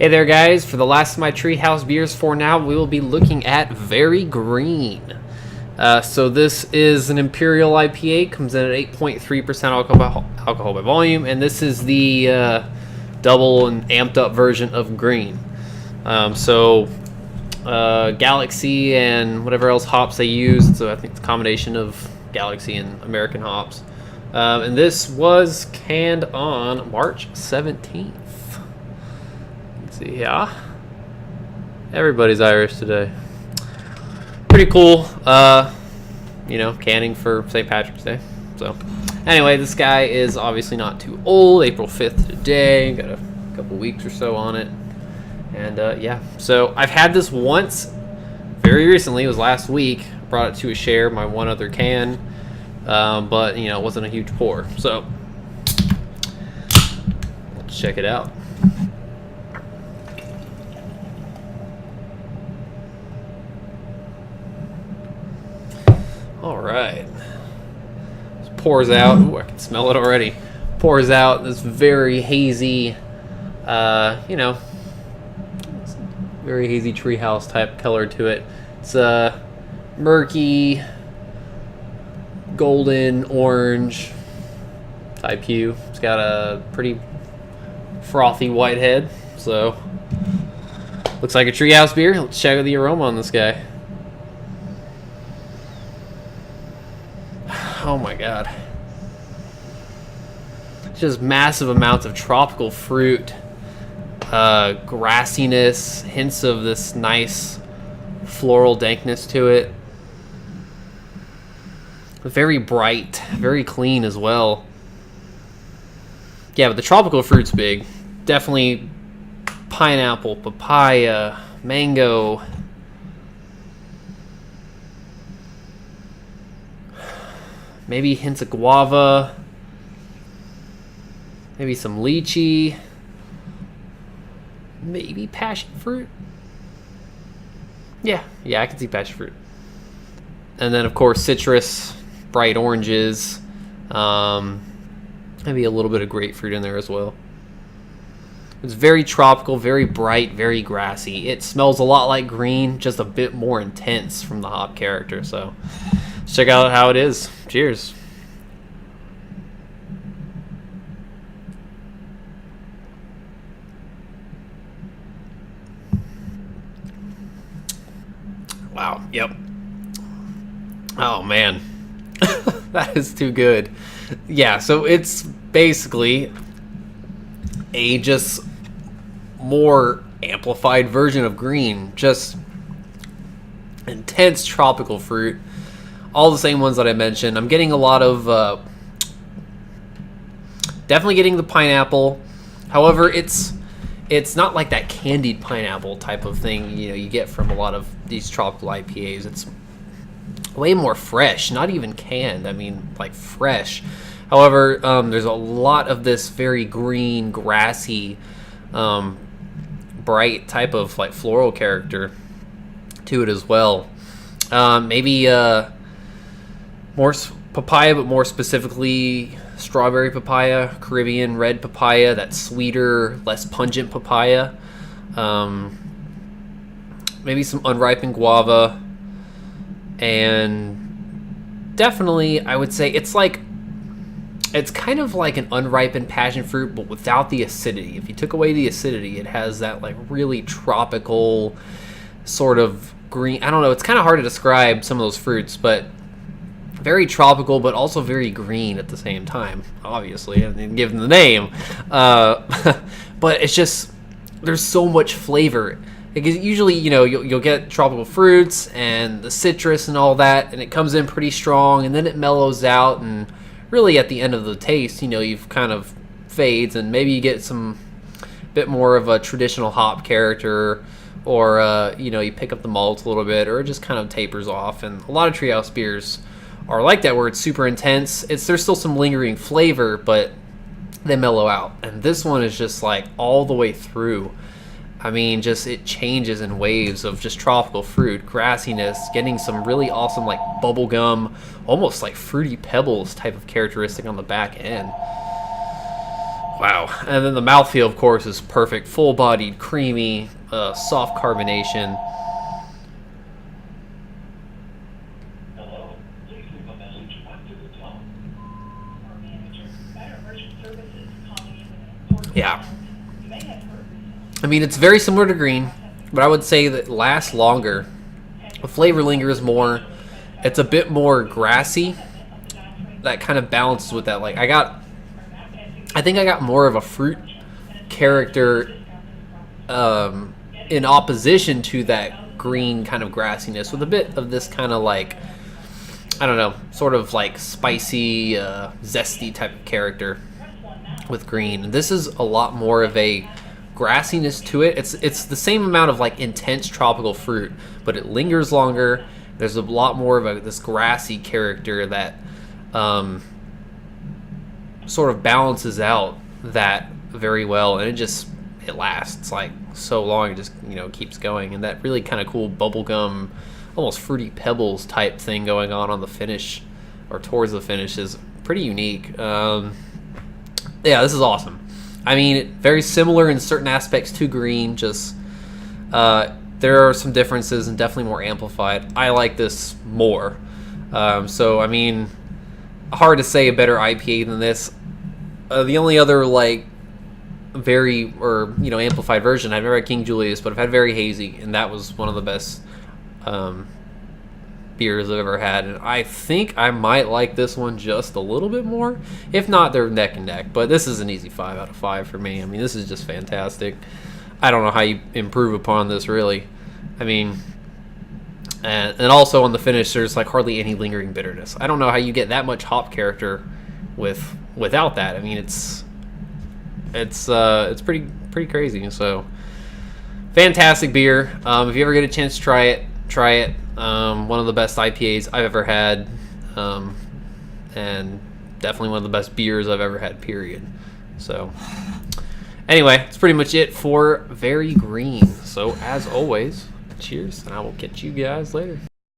Hey there guys, for the last of my treehouse beers for now, we will be looking at Very Green. So this is an Imperial IPA, comes in at 8.3% alcohol by volume, and this is the double and amped up version of Green. Galaxy and whatever else hops they use, so I think it's a combination of Galaxy and American hops. And this was canned on March 17th. Yeah, everybody's Irish today. Pretty cool, canning for St. Patrick's Day. So anyway, this guy is obviously not too old. April 5th today, got a couple weeks or so on it. And yeah, so I've had this once very recently. It was last week. Brought it to a share, my one other can, but it wasn't a huge pour. So let's check it out. All right, this pours out. Ooh, I can smell it already. Pours out this very hazy, very hazy treehouse type color to it. It's murky, golden orange type hue. It's got a pretty frothy white head, so looks like a treehouse beer. Let's check out the aroma on this guy. Oh my god. Just massive amounts of tropical fruit, grassiness, hints of this nice floral dankness to it. Very bright, very clean as well. Yeah, but the tropical fruit's big. Definitely pineapple, papaya, mango. Maybe hints of guava, maybe some lychee, maybe passion fruit. Yeah, I can see passion fruit. And then, of course, citrus, bright oranges, maybe a little bit of grapefruit in there as well. It's very tropical, very bright, very grassy. It smells a lot like Green, just a bit more intense from the hop character. So let's check out how it is. Cheers. Wow. Yep. Oh man. That is too good. Yeah, so it's basically a just more amplified version of Green. Just intense tropical fruit. All the same ones that I mentioned. I'm getting a lot of definitely getting the pineapple. However, it's not like that candied pineapple type of thing you get from a lot of these tropical IPAs. It's way more fresh, not even canned. I mean, like fresh. However, there's a lot of this very green, grassy, bright type of like floral character to it as well. Maybe more papaya, but more specifically strawberry papaya, Caribbean red papaya, that sweeter, less pungent papaya. Maybe some unripened guava, and definitely I would say it's kind of like an unripened passion fruit, but without the acidity. If you took away the acidity, it has that like really tropical sort of green. I don't know. It's kind of hard to describe some of those fruits, but very tropical, but also very green at the same time, obviously, and given the name. But it's just, there's so much flavor. Because usually, you'll get tropical fruits and the citrus and all that, and it comes in pretty strong, and then it mellows out, and really at the end of the taste, you've kind of fades, and maybe you get some bit more of a traditional hop character, or you pick up the malt a little bit, or it just kind of tapers off. And a lot of treehouse beers are like that, where it's super intense. There's still some lingering flavor, but they mellow out. And this one is just like all the way through. I mean, just it changes in waves of just tropical fruit, grassiness, getting some really awesome like bubblegum, almost like fruity pebbles type of characteristic on the back end. Wow. And then the mouthfeel, of course, is perfect. Full-bodied, creamy, soft carbonation. Yeah. I mean, it's very similar to green, but I would say that it lasts longer. The flavor lingers more. It's a bit more grassy. That kind of balances with that. Like, I think I got more of a fruit character in opposition to that green kind of grassiness, with a bit of this kind of like, I don't know, sort of like spicy, zesty type of character with green. This is a lot more of a grassiness to it. It's the same amount of like intense tropical fruit, but it lingers longer. There's a lot more of this grassy character that sort of balances out that very well, and it lasts like so long. It just keeps going, and that really kind of cool bubblegum, almost fruity pebbles type thing going on the finish or towards the finish is pretty unique. Yeah, this is awesome. I mean, very similar in certain aspects to green, just there are some differences and definitely more amplified. I like this more. So, I mean, hard to say a better IPA than this. The only other, like, amplified version, I've never had King Julius, but I've had Very Hazy, and that was one of the best beers I've ever had, and I think I might like this one just a little bit more. If not, they're neck and neck, but this is an easy 5 out of 5 for me. I mean, this is just fantastic. I don't know how you improve upon this, really. I mean, and also on the finish, there's like hardly any lingering bitterness. I don't know how you get that much hop character without that. I mean, it's pretty crazy. So, fantastic beer. If you ever get a chance to try it. One of the best IPAs I've ever had, and definitely one of the best beers I've ever had, period. So, anyway, that's pretty much it for Very Green. So, as always, cheers, and I will catch you guys later.